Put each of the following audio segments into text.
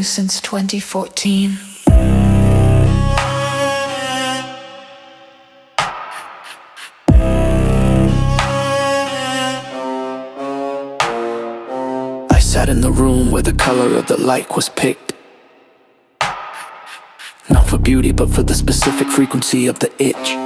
knew since 2014. I sat in the room where the color of the light was picked, not for beauty but for the specific frequency of the itch.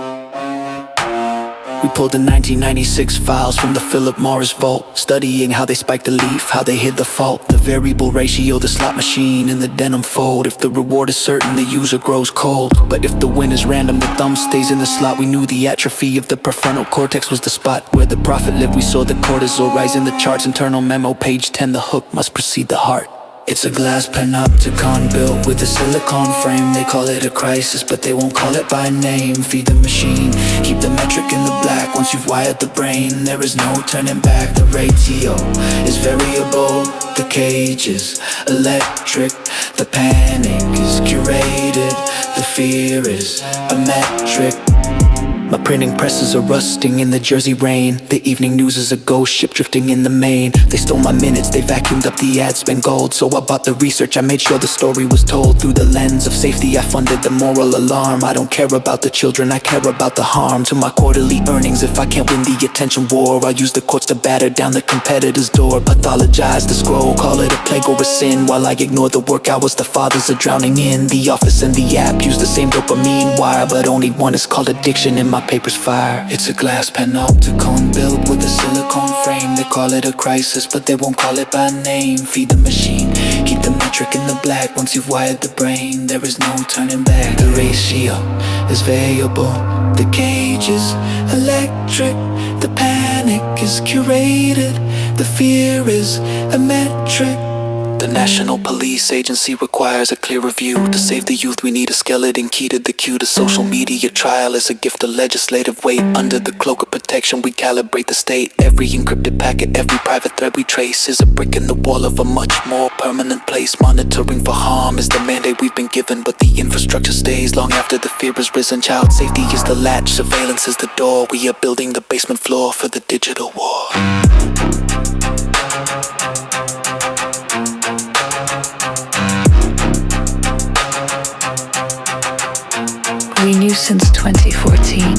We pulled the 1996 files from the Philip Morris vault, studying how they spiked the leaf, how they hid the fault, the variable ratio, the slot machine, and the denim fold. If the reward is certain, the user grows cold. But if the win is random, the thumb stays in the slot. We knew the atrophy of the prefrontal cortex was the spot where the profit lived. We saw the cortisol rise in the charts. Internal memo, page 10, the hook must precede the heart. It's a glass panopticon built with a silicone frame. They call it a crisis, but they won't call it by name. Feed the machine, keep the metric in the black. Once you've wired the brain, there is no turning back. The ratio is variable, the cage is electric, the panic is curated, the fear is a metric. My printing presses are rusting in the Jersey rain. The evening news is a ghost ship drifting in the main. They stole my minutes, they vacuumed up the ad spent gold. So I bought the research, I made sure the story was told. Through the lens of safety, I funded the moral alarm. I don't care about the children, I care about the harm to my quarterly earnings. If I can't win the attention war, I'll use the courts to batter down the competitor's door. Pathologize the scroll, call it a plague or a sin, while I ignore the work hours the fathers are drowning in. The office and the app use the same dopamine wire, but only one is called addiction. In my paper's fire. It's a glass panopticon built with a silicone frame. They call it a crisis, but they won't call it by name. Feed the machine, keep the metric in the black. Once you've wired the brain, there is no turning back. The ratio is variable, the cage is electric, the panic is curated, the fear is a metric. The National Police Agency requires a clear review. To save the youth we need a skeleton key to the queue. The social media trial is a gift of legislative weight. Under the cloak of protection we calibrate the state. Every encrypted packet, every private thread we trace is a brick in the wall of a much more permanent place. Monitoring for harm is the mandate we've been given, but the infrastructure stays long after the fear has risen. Child safety is the latch, surveillance is the door. We are building the basement floor for the digital war. We knew since 2014.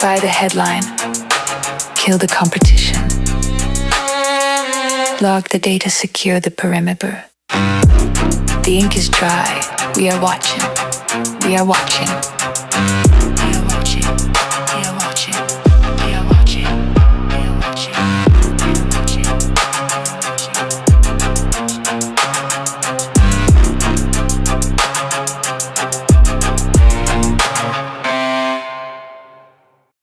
Buy the headline, kill the competition, log the data, secure the perimeter. The ink is dry, we are watching, we are watching.